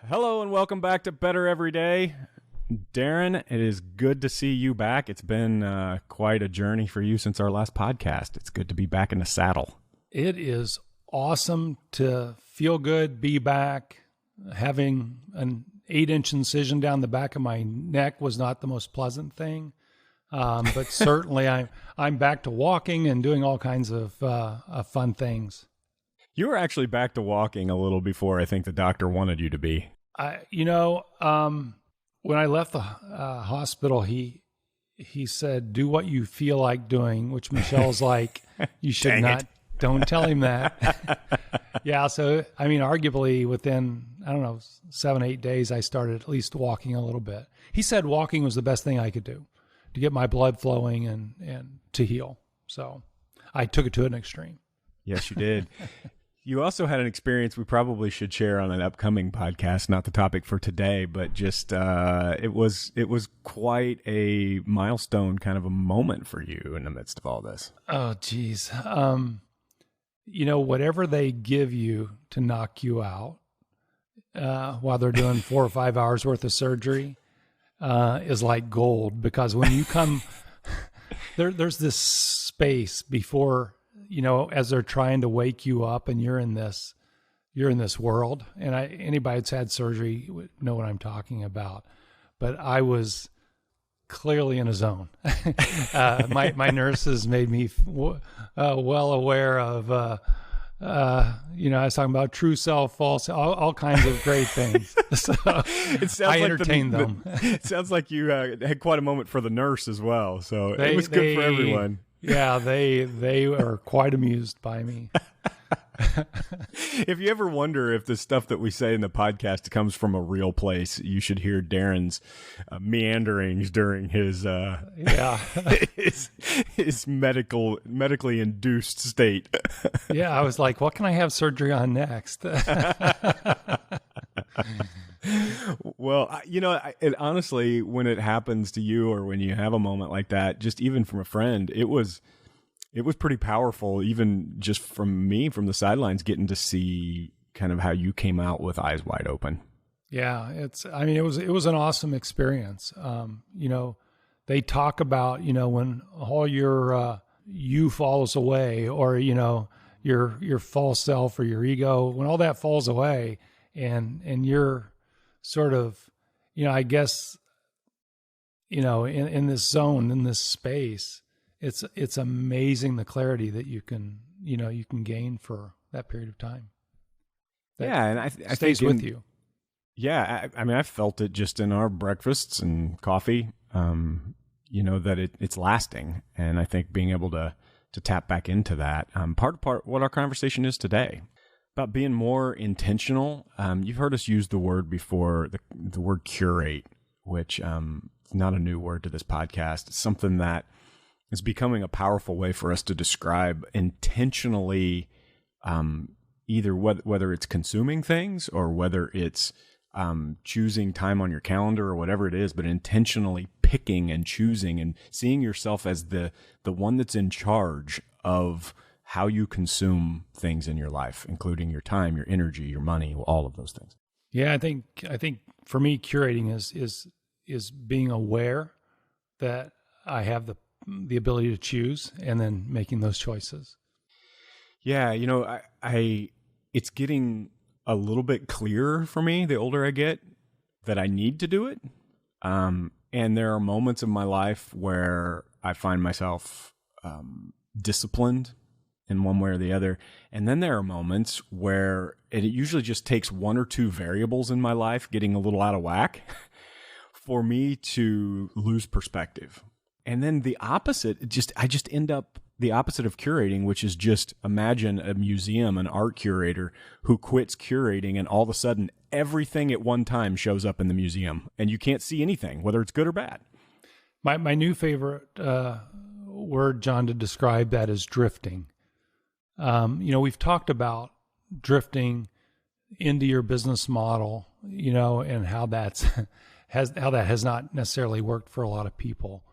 Hello and welcome back to Better Every Day. Darren, it is good to see you back. It's been quite a journey for you since our last podcast. It's good to be back in the saddle. It is awesome to feel good, be back. Having an 8-inch incision down the back of my neck was not the most pleasant thing. But certainly I'm back to walking and doing all kinds of fun things. You were actually back to walking a little before I think the doctor wanted you to be. When I left the hospital, he said, "Do what you feel like doing," which Michelle's like, "You should not. Don't tell him that." Yeah. So, arguably within, 7-8 days, I started at least walking a little bit. He said walking was the best thing I could do to get my blood flowing and to heal. So I took it to an extreme. Yes, you did. You also had an experience we probably should share on an upcoming podcast, not the topic for today, but just it was quite a milestone, kind of a moment for you in the midst of all this. Oh, geez. Whatever they give you to knock you out while they're doing 4 or 5 hours worth of surgery is like gold, because when you come, there's this space before, as they're trying to wake you up and you're in this world. And anybody that's had surgery would know what I'm talking about, but I was clearly in a zone. My nurses made me well aware of, I was talking about true self, false, all kinds of great things. So I entertained them. It sounds like you had quite a moment for the nurse as well. So it was good for everyone. Yeah, they are quite amused by me. If you ever wonder if the stuff that we say in the podcast comes from a real place, you should hear Darren's meanderings during his his medically induced state. Yeah, I was like, what can I have surgery on next? Well, honestly, when it happens to you or when you have a moment like that, just even from a friend, it was pretty powerful, even just from me, from the sidelines, getting to see kind of how you came out with eyes wide open. Yeah, it was an awesome experience. They talk about, when all your you falls away, or, your false self or your ego, when all that falls away and you're sort of, I guess, in this zone, in this space, it's amazing the clarity that you can gain for that period of time. And I stays think with you. Yeah. I felt it just in our breakfasts and coffee, that it's lasting. And I think being able to tap back into that, part what our conversation is today. About being more intentional. You've heard us use the word before, the word curate, which is not a new word to this podcast. It's something that is becoming a powerful way for us to describe intentionally, either whether it's consuming things or whether it's choosing time on your calendar or whatever it is, but intentionally picking and choosing and seeing yourself as the one that's in charge of how you consume things in your life, including your time, your energy, your money, all of those things. Yeah, I think for me, curating is being aware that I have the ability to choose and then making those choices. Yeah, it's getting a little bit clearer for me the older I get that I need to do it. And there are moments in my life where I find myself disciplined in one way or the other. And then there are moments where it usually just takes 1 or 2 variables in my life getting a little out of whack for me to lose perspective. And then the opposite, I just end up the opposite of curating, which is just imagine a museum, an art curator who quits curating and all of a sudden everything at one time shows up in the museum and you can't see anything, whether it's good or bad. My new favorite word, John, to describe that is drifting. We've talked about drifting into your business model, and how that has not necessarily worked for a lot of people,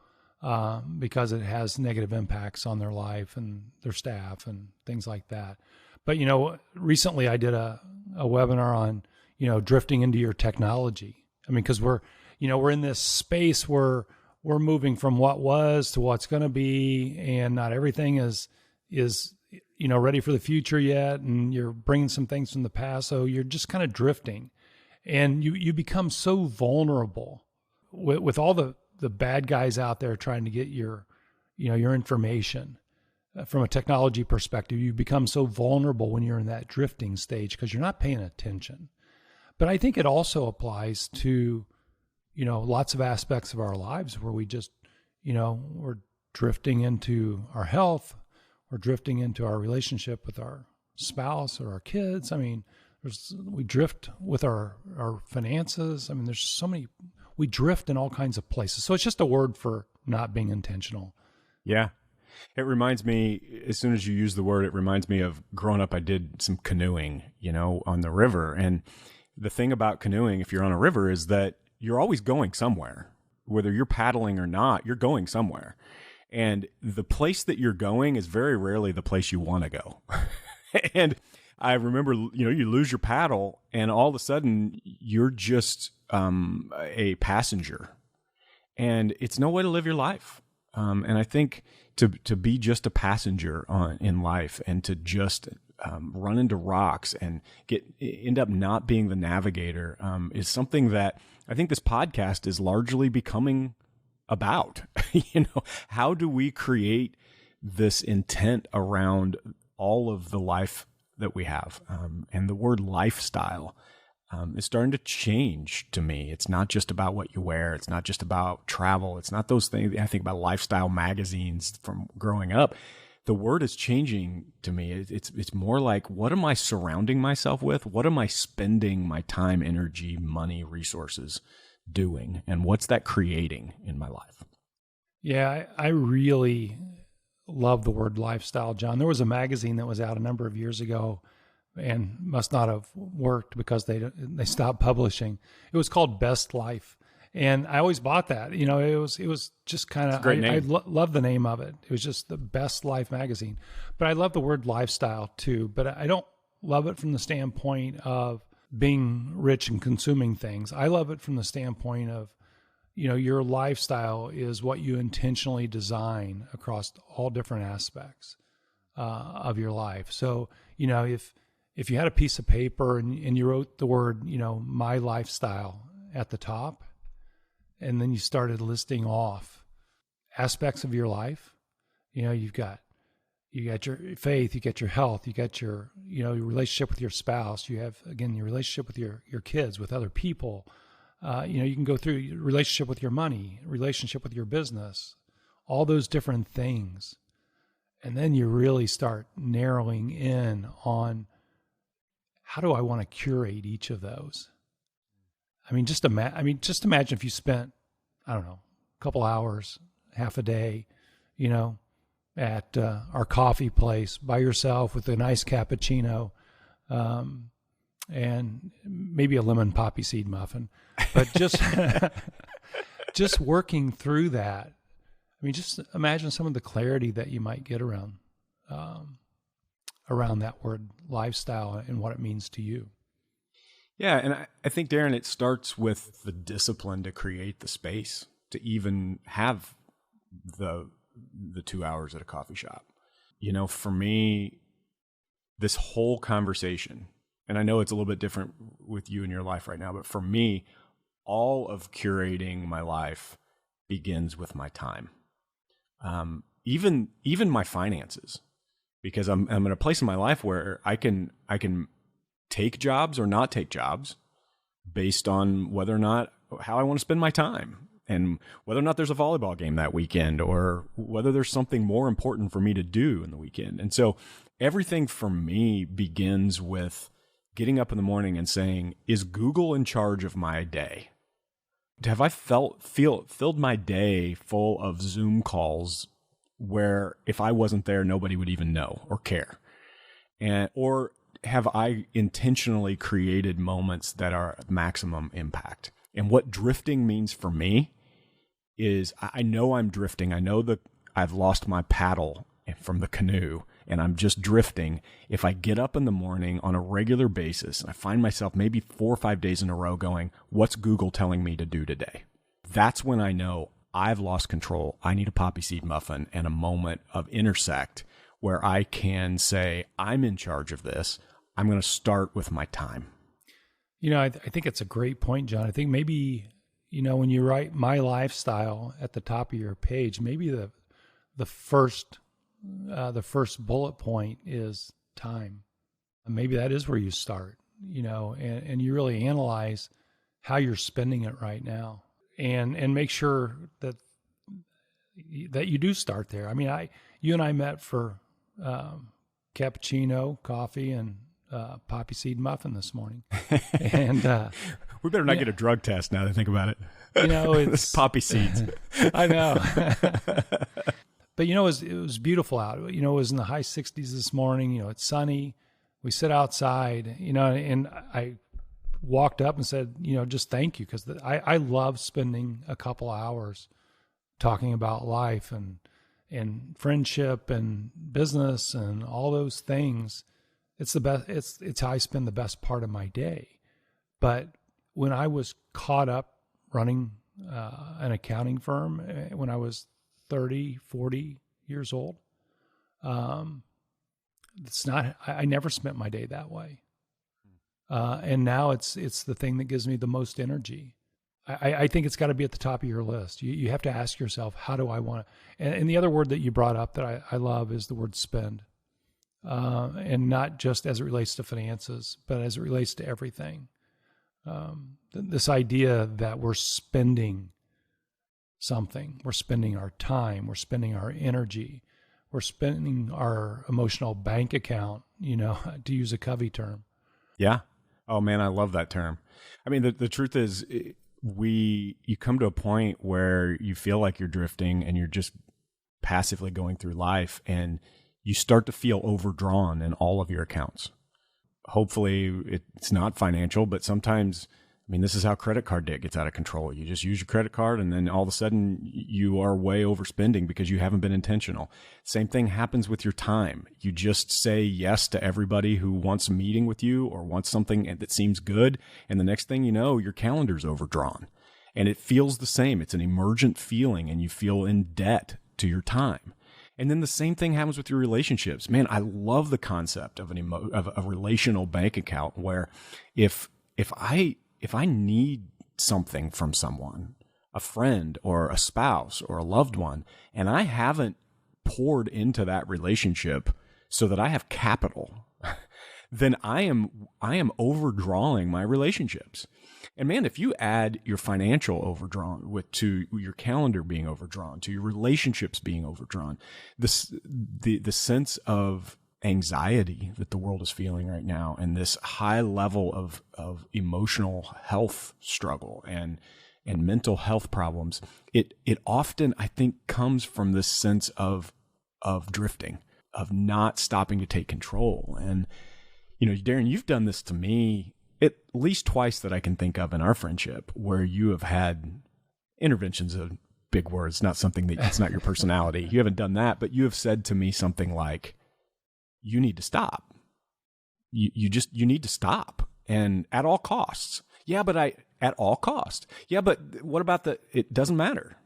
because it has negative impacts on their life and their staff and things like that. But, recently I did a webinar on, drifting into your technology. I mean, because we're in this space where we're moving from what was to what's going to be, and not everything is ready for the future yet, and you're bringing some things from the past, so you're just kind of drifting, and you become so vulnerable with all the bad guys out there trying to get your information. From a technology perspective, you become so vulnerable when you're in that drifting stage because you're not paying attention. But I think it also applies to, lots of aspects of our lives where we just, we're drifting into our health, we're drifting into our relationship with our spouse or our kids. I mean, we drift with our finances. I mean, there's so many, we drift in all kinds of places. So it's just a word for not being intentional. Yeah. It reminds me, as soon as you use the word, it reminds me of growing up, I did some canoeing, on the river. And the thing about canoeing, if you're on a river, is that you're always going somewhere. Whether you're paddling or not, you're going somewhere. And the place that you're going is very rarely the place you want to go. And I remember, you lose your paddle and all of a sudden you're just a passenger. And it's no way to live your life. And I think to be just a passenger in life and to just run into rocks and end up not being the navigator is something that I think this podcast is largely becoming about. How do we create this intent around all of the life that we have? And the word lifestyle is starting to change to me. It's not just about what you wear. It's not just about travel. It's not those things. I think about lifestyle magazines from growing up. The word is changing to me. It's more like, what am I surrounding myself with? What am I spending my time, energy, money, resources doing? And what's that creating in my life? Yeah, I really love the word lifestyle, John. There was a magazine that was out a number of years ago and must not have worked because they stopped publishing. It was called Best Life. And I always bought that. It was just kind of, I love the name of it. It was just the Best Life magazine. But I love the word lifestyle too. But I don't love it from the standpoint of being rich and consuming things. I love it from the standpoint of, your lifestyle is what you intentionally design across all different aspects of your life. So, if you had a piece of paper and you wrote the word, my lifestyle at the top, and then you started listing off aspects of your life, you've got your faith, you got your health, you got your relationship with your spouse, you have, again, your relationship with your kids, with other people. You can go through your relationship with your money, relationship with your business, all those different things. And then you really start narrowing in on, how do I want to curate each of those? I mean, just imagine if you spent, I don't know, a couple hours, half a day, at our coffee place by yourself with a nice cappuccino, and maybe a lemon poppy seed muffin, but just working through that. I mean, just imagine some of the clarity that you might get around that word lifestyle and what it means to you. Yeah, and I think, Darren, it starts with the discipline to create the space to even have the 2 hours at a coffee shop. For me, this whole conversation, and I know it's a little bit different with you in your life right now, but for me, all of curating my life begins with my time. Even my finances, because I'm in a place in my life where I can take jobs or not take jobs based on whether or not how I want to spend my time, and whether or not there's a volleyball game that weekend, or whether there's something more important for me to do in the weekend. And so everything for me begins with getting up in the morning and saying, is Google in charge of my day? Have I filled my day full of Zoom calls where if I wasn't there, nobody would even know or care? Or have I intentionally created moments that are maximum impact? And what drifting means for me is, I know I'm drifting. I know that I've lost my paddle from the canoe, and I'm just drifting, if I get up in the morning on a regular basis and I find myself maybe 4 or 5 days in a row going, what's Google telling me to do today? That's when I know I've lost control. I need a poppy seed muffin and a moment of intersect where I can say, I'm in charge of this. I'm going to start with my time. I think it's a great point, John. I think maybe, when you write my lifestyle at the top of your page, maybe the first bullet point is time. And maybe that is where you start, and you really analyze how you're spending it right now, and make sure that you do start there. I mean, you and I met for cappuccino, coffee, and poppy seed muffin this morning, and we better not get a drug test now that I think about it. It's poppy seeds. I know. But it was beautiful out. It was in the high 60s this morning. It's sunny. We sit outside. And I walked up and said, just thank you, because I love spending a couple hours talking about life and friendship and business and all those things. It's the best. It's how I spend the best part of my day. But when I was caught up running an accounting firm when I was 30, 40 years old, I never spent my day that way. And now it's the thing that gives me the most energy. I think it's got to be at the top of your list. You have to ask yourself, how do I want to, and the other word that you brought up that I love is the word spend. And not just as it relates to finances, but as it relates to everything. This idea that we're spending something, we're spending our time, we're spending our energy, we're spending our emotional bank account, to use a Covey term. Yeah. Oh man, I love that term. I mean, the truth is you come to a point where you feel like you're drifting and you're just passively going through life, and you start to feel overdrawn in all of your accounts. Hopefully it's not financial, but sometimes, this is how credit card debt gets out of control. You just use your credit card and then all of a sudden you are way overspending because you haven't been intentional. Same thing happens with your time. You just say yes to everybody who wants a meeting with you or wants something that seems good. And the next thing you know, your calendar's overdrawn. And it feels the same. It's an emergent feeling, and you feel in debt to your time. And then the same thing happens with your relationships. Man, I love the concept of of a relational bank account where if I need something from someone, a friend or a spouse or a loved one, and I haven't poured into that relationship so that I have capital, then I am overdrawing my relationships. And man, if you add your financial overdrawn to your calendar being overdrawn, to your relationships being overdrawn, the sense of anxiety that the world is feeling right now, and this high level of emotional health struggle and mental health problems, it often, I think, comes from this sense of drifting, of not stopping to take control. And Darren, you've done this to me at least twice that I can think of in our friendship, where you have had interventions of big words, not something it's not your personality. You haven't done that, but you have said to me something like, you need to stop. You need to stop, and at all costs. Yeah, but at all cost. Yeah, but what about it doesn't matter.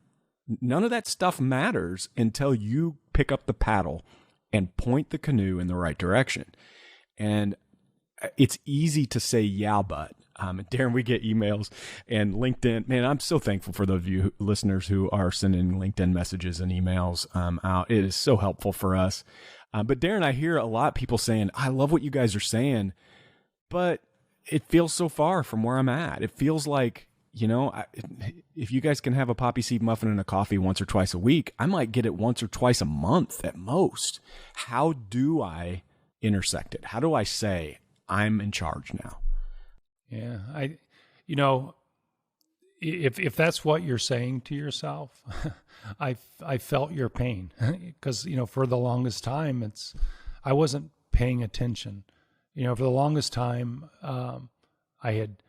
None of that stuff matters until you pick up the paddle and point the canoe in the right direction. And it's easy to say, yeah, but Darren, we get emails and LinkedIn. Man, I'm so thankful for those of you listeners who are sending LinkedIn messages and emails out. It is so helpful for us. But Darren, I hear a lot of people saying, I love what you guys are saying, but it feels so far from where I'm at. It feels like, if you guys can have a poppy seed muffin and a coffee once or twice a week, I might get it once or twice a month at most. How do I intersect it? How do I say I'm in charge now? Yeah, if that's what you're saying to yourself, I felt your pain, because for the longest time I wasn't paying attention. For the longest time I had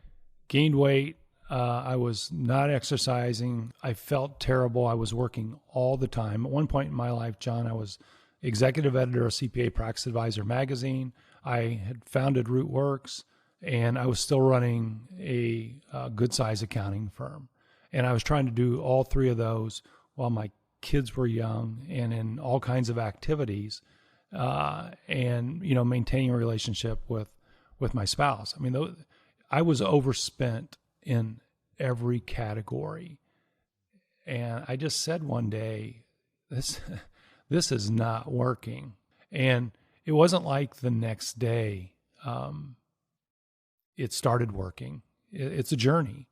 gained weight. I was not exercising. I felt terrible. I was working all the time. At one point in my life, John, I was executive editor of CPA Practice Advisor magazine. I had founded RootWorks, and I was still running a good size accounting firm. And I was trying to do all three of those while my kids were young and in all kinds of activities, and, maintaining a relationship with my spouse. I mean, I was overspent in every category. And I just said one day, this is not working. And it wasn't like the next day it started working. It's a journey.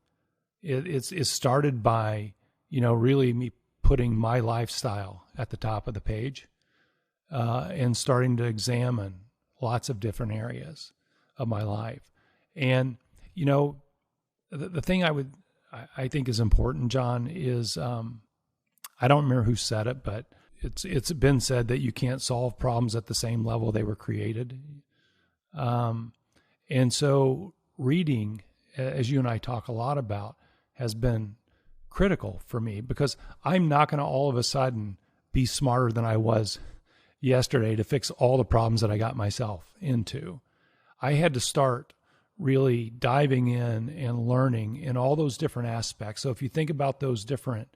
It started by, really me putting my lifestyle at the top of the page, and starting to examine lots of different areas of my life. And, the thing I think is important, John, is, I don't remember who said it, but it's been said that you can't solve problems at the same level they were created. And so reading, as you and I talk a lot about, has been critical for me, because I'm not going to all of a sudden be smarter than I was yesterday to fix all the problems that I got myself into. I had to start really diving in and learning in all those different aspects. So if you think about those different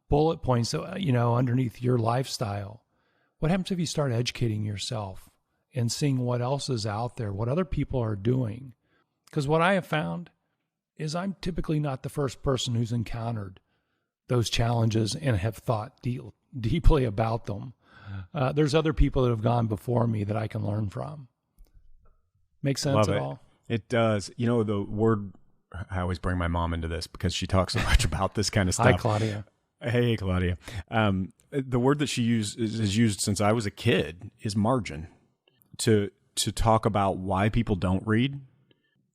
bullet points, underneath your lifestyle, what happens if you start educating yourself and seeing what else is out there, what other people are doing? Because what I have found is I'm typically not the first person who's encountered those challenges and have thought deeply about them. There's other people that have gone before me that I can learn from. Make sense at all? It does. The word, I always bring my mom into this because she talks so much about this kind of stuff. Hi, Claudia. Hey, Claudia. The word that she has used since I was a kid is margin, to talk about why people don't read.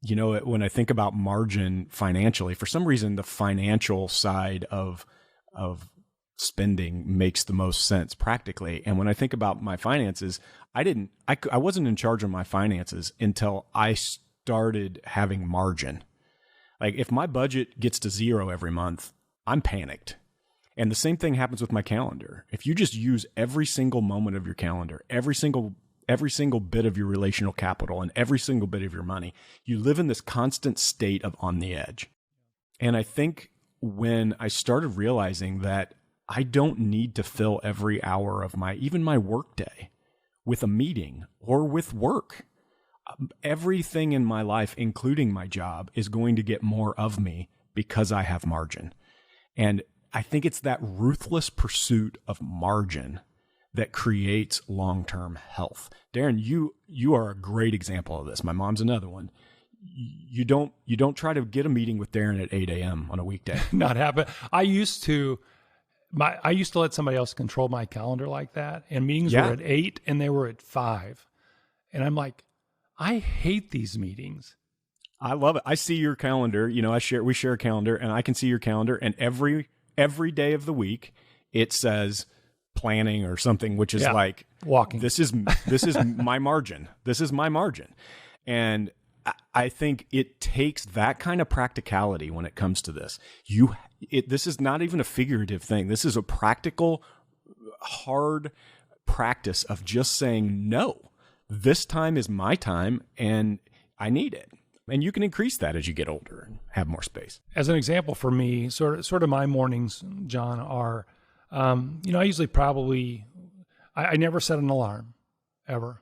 When I think about margin financially, for some reason, the financial side of spending makes the most sense practically. And when I think about my finances, I wasn't in charge of my finances until I started having margin. Like if my budget gets to zero every month, I'm panicked. And the same thing happens with my calendar. If you just use every single moment of your calendar, every single bit of your relational capital and every single bit of your money, you live in this constant state of on the edge. And I think when I started realizing that I don't need to fill every hour of even my work day with a meeting or with work. Everything in my life, including my job, is going to get more of me because I have margin. And I think it's that ruthless pursuit of margin that creates long-term health. Darren, you are a great example of this. My mom's another one. You don't try to get a meeting with Darren at 8 a.m. on a weekday. Not happen. I used to let somebody else control my calendar like that, and meetings were at 8 and they were at 5. And I'm like, I hate these meetings. I love it. I see your calendar. We share a calendar, and I can see your calendar, and every day of the week it says planning or something, which is like walking. This is my margin. This is my margin. And I think it takes that kind of practicality when it comes to this. This is not even a figurative thing. This is a practical, hard practice of just saying, no, this time is my time and I need it. And you can increase that as you get older and have more space. As an example for me, sort of my mornings, John, are, I usually I never set an alarm, ever.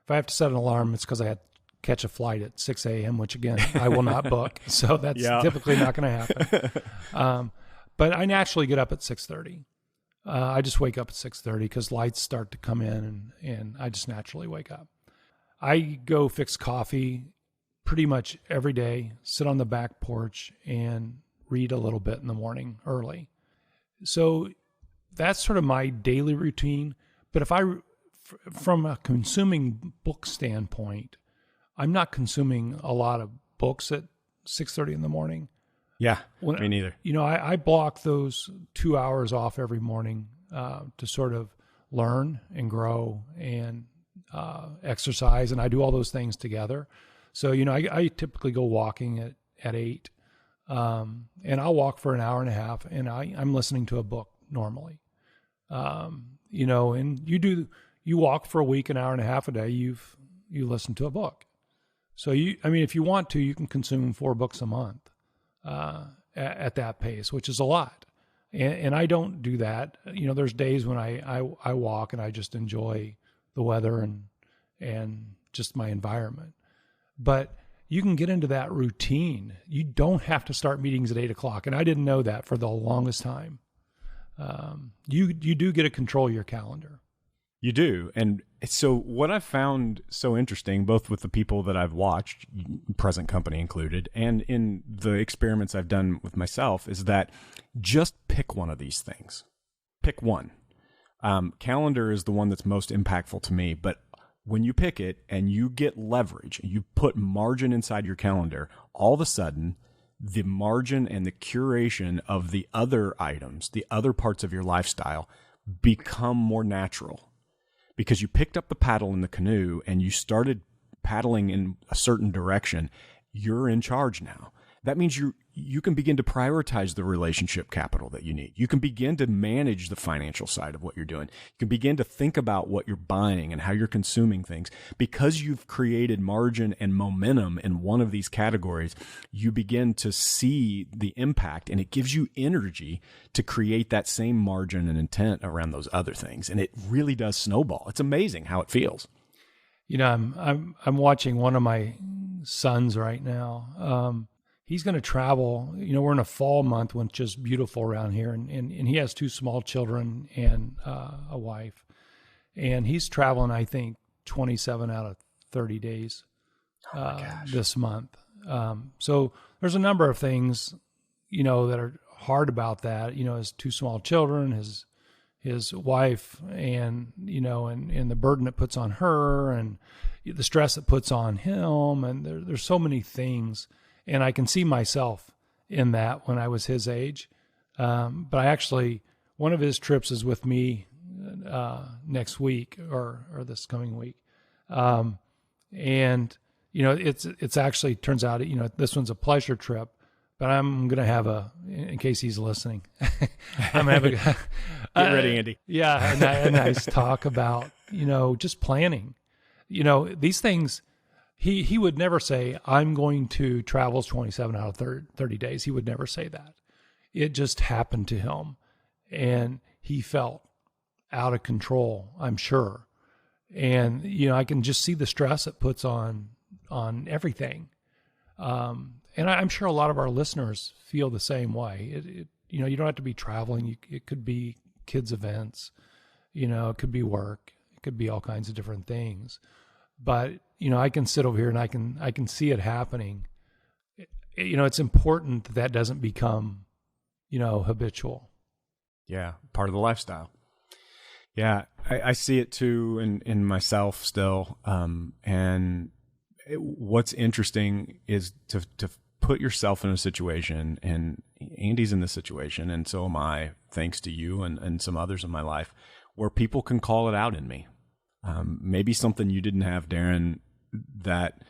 If I have to set an alarm, it's because I had to catch a flight at 6 a.m., which again, I will not book. So that's typically not going to happen. But I naturally get up at 6:30. I just wake up at 6:30 because lights start to come in and I just naturally wake up. I go fix coffee pretty much every day, sit on the back porch and read a little bit in the morning early. So that's sort of my daily routine. But from a consuming book standpoint, I'm not consuming a lot of books at 6:30 in the morning. Yeah, me neither. I block those 2 hours off every morning to sort of learn and grow and exercise, and I do all those things together. So, I typically go walking at 8, and I'll walk for an hour and a half, and I'm listening to a book normally. and you walk for a week, an hour and a half a day, you listen to a book. So if you want to, you can consume 4 books a month at that pace, which is a lot. And I don't do that. There's days when I walk and I just enjoy the weather and just my environment. But you can get into that routine. You don't have to start meetings at 8:00. And I didn't know that for the longest time. You do get to control your calendar. You do. And so what I've found so interesting, both with the people that I've watched, present company included, and in the experiments I've done with myself, is that just pick one of these things. Pick one. Calendar is the one that's most impactful to me, but when you pick it and you get leverage, you put margin inside your calendar, all of a sudden, the margin and the curation of the other items, the other parts of your lifestyle, become more natural. Because you picked up the paddle in the canoe and you started paddling in a certain direction, you're in charge now. That means you can begin to prioritize the relationship capital that you need. You can begin to manage the financial side of what you're doing. You can begin to think about what you're buying and how you're consuming things. Because you've created margin and momentum in one of these categories, you begin to see the impact, and it gives you energy to create that same margin and intent around those other things. And it really does snowball. It's amazing how it feels. I'm watching one of my sons right now. He's going to travel. We're in a fall month, which is beautiful around here. And he has 2 small children and a wife. And he's traveling, I think, 27 out of 30 days this month. So there's a number of things, that are hard about that. His 2 small children, his wife, and, and the burden it puts on her and the stress it puts on him. And there's so many things. And I can see myself in that when I was his age. But one of his trips is with me next week or this coming week. It's actually turns out, this one's a pleasure trip, but I'm going to have in case he's listening, I'm going to have Get ready, Andy. Yeah. A nice talk about, just planning, these things. He would never say, I'm going to travel 27 out of 30 days. He would never say that. It just happened to him. And he felt out of control, I'm sure. And, I can just see the stress it puts on everything. And I'm sure a lot of our listeners feel the same way. You don't have to be traveling. It could be kids' events. It could be work. It could be all kinds of different things. But, I can sit over here and I can see it happening. It's important that doesn't become, habitual. Yeah. Part of the lifestyle. Yeah. I see it too in myself still. What's interesting is to put yourself in a situation, and Andy's in this situation, and so am I, thanks to you and some others in my life, where people can call it out in me. Maybe something you didn't have, Darren, that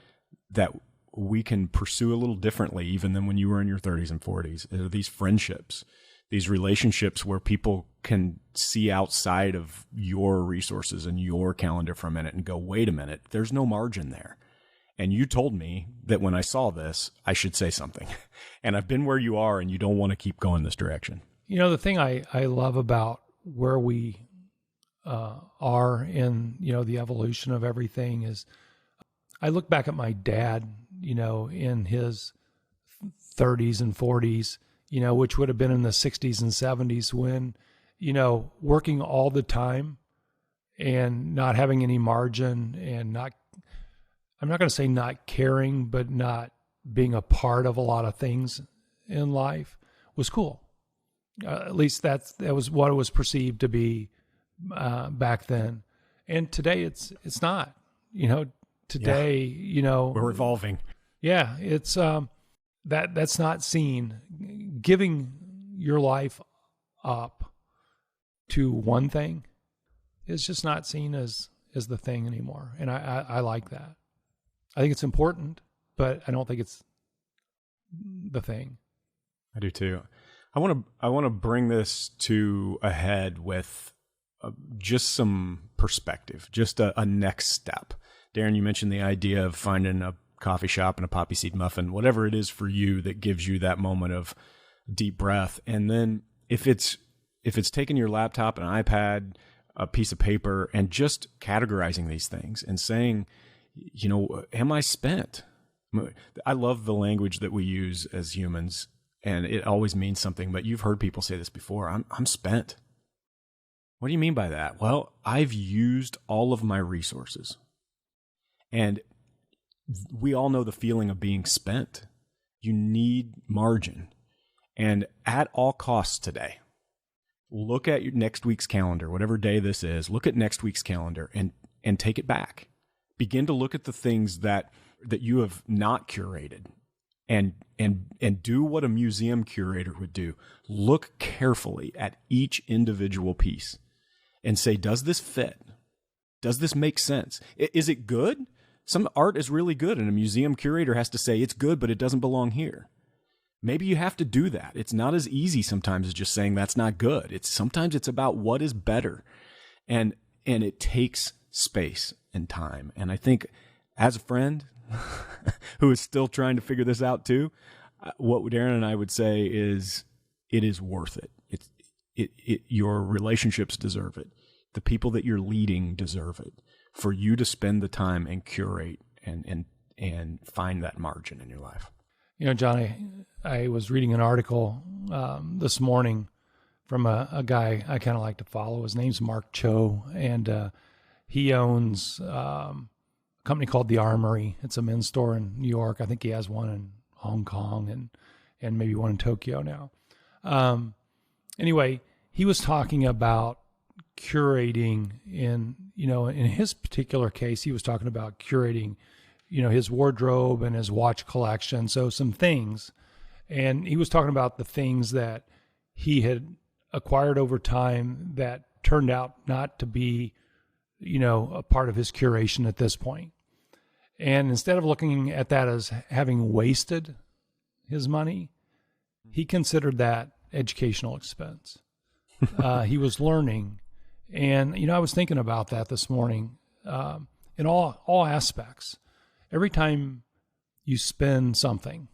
we can pursue a little differently even than when you were in your 30s and 40s. These friendships, these relationships where people can see outside of your resources and your calendar for a minute and go, wait a minute, there's no margin there. And you told me that when I saw this, I should say something. And I've been where you are, and you don't want to keep going this direction. The thing I love about where we are in, the evolution of everything is I look back at my dad, in his 30s and 40s, which would have been in the 60s and 70s when, working all the time and not having any margin and I'm not going to say not caring, but not being a part of a lot of things in life was cool. At least that was what it was perceived to be back then. And today it's not, today, we're evolving. Yeah. It's, that's not seen. Giving your life up to one thing is just not seen as the thing anymore. And I like that. I think it's important, but I don't think it's the thing. I do too. I want to bring this to a head with just some perspective, just a next step. Darren, you mentioned the idea of finding a coffee shop and a poppy seed muffin, whatever it is for you that gives you that moment of deep breath. And then if it's taking your laptop, an iPad, a piece of paper, and just categorizing these things and saying, am I spent? I love the language that we use as humans, and it always means something, but you've heard people say this before. I'm spent. What do you mean by that? Well, I've used all of my resources. And we all know the feeling of being spent. You need margin. And at all costs today, look at your next week's calendar, whatever day this is, look at next week's calendar and take it back. Begin to look at the things that you have not curated and do what a museum curator would do. Look carefully at each individual piece and say, does this fit? Does this make sense? Is it good? Some art is really good, and a museum curator has to say it's good, but it doesn't belong here. Maybe you have to do that. It's not as easy sometimes as just saying that's not good. Sometimes it's about what is better, and it takes space and time. And I think as a friend who is still trying to figure this out too, what Darren and I would say is it is worth it. Your relationships deserve it. The people that you're leading deserve it. For you to spend the time and curate and find that margin in your life. John, I was reading an article this morning from a guy I kind of like to follow. His name's Mark Cho, and he owns a company called The Armory. It's a men's store in New York. I think he has one in Hong Kong and maybe one in Tokyo now. Anyway, he was talking about curating in his particular case, he was talking about curating, his wardrobe and his watch collection. So some things, and he was talking about the things that he had acquired over time that turned out not to be, a part of his curation at this point. And instead of looking at that as having wasted his money, he considered that educational expense. He was learning. And, I was thinking about that this morning in all aspects. Every time you spend something,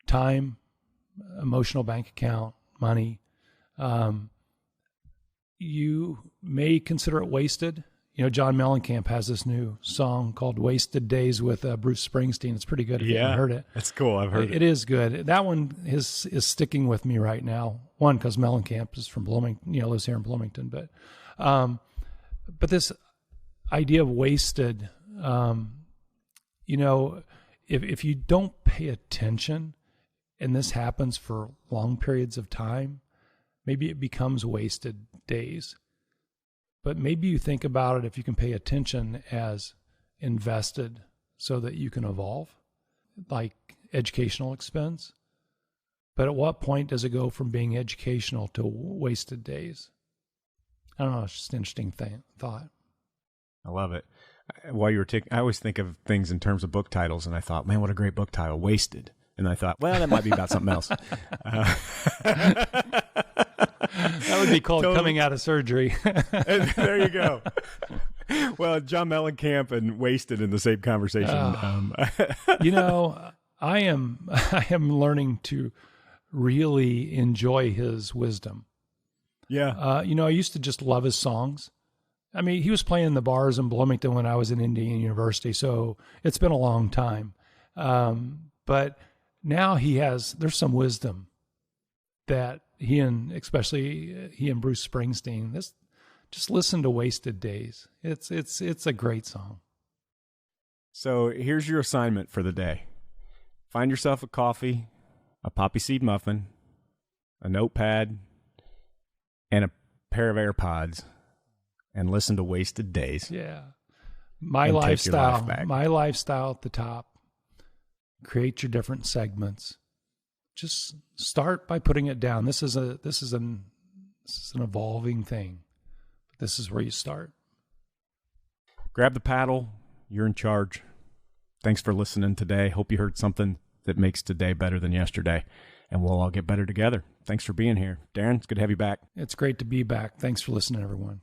time, emotional bank account, money, you may consider it wasted. John Mellencamp has this new song called Wasted Days with Bruce Springsteen. It's pretty good if you haven't heard it. That's cool. I've heard it. It is good. That one is sticking with me right now. One, because Mellencamp is from Bloomington, lives here in Bloomington. But this idea of wasted, if you don't pay attention and this happens for long periods of time, maybe it becomes wasted days. But maybe you think about it, if you can pay attention, as invested so that you can evolve, like educational expense. But at what point does it go from being educational to wasted days? I don't know. It's just an interesting thought. I love it. While you were I always think of things in terms of book titles, and I thought, man, what a great book title, Wasted. And I thought, well, that might be about something else. That would be called Coming Out of Surgery. There you go. Well, John Mellencamp and Wasted in the same conversation. I am learning to really enjoy his wisdom. Yeah. I used to just love his songs. I mean, he was playing in the bars in Bloomington when I was in Indiana University, so it's been a long time. But now there's some wisdom that especially he and Bruce Springsteen, just listen to Wasted Days. It's a great song. So here's your assignment for the day. Find yourself a coffee, a poppy seed muffin, a notepad, and a pair of AirPods, and listen to Wasted Days. Yeah. My lifestyle at the top. Create your different segments. Just start by putting it down. This is an evolving thing. This is where you start. Grab the paddle. You're in charge. Thanks for listening today. Hope you heard something that makes today better than yesterday, and we'll all get better together. Thanks for being here. Darren, it's good to have you back. It's great to be back. Thanks for listening, everyone.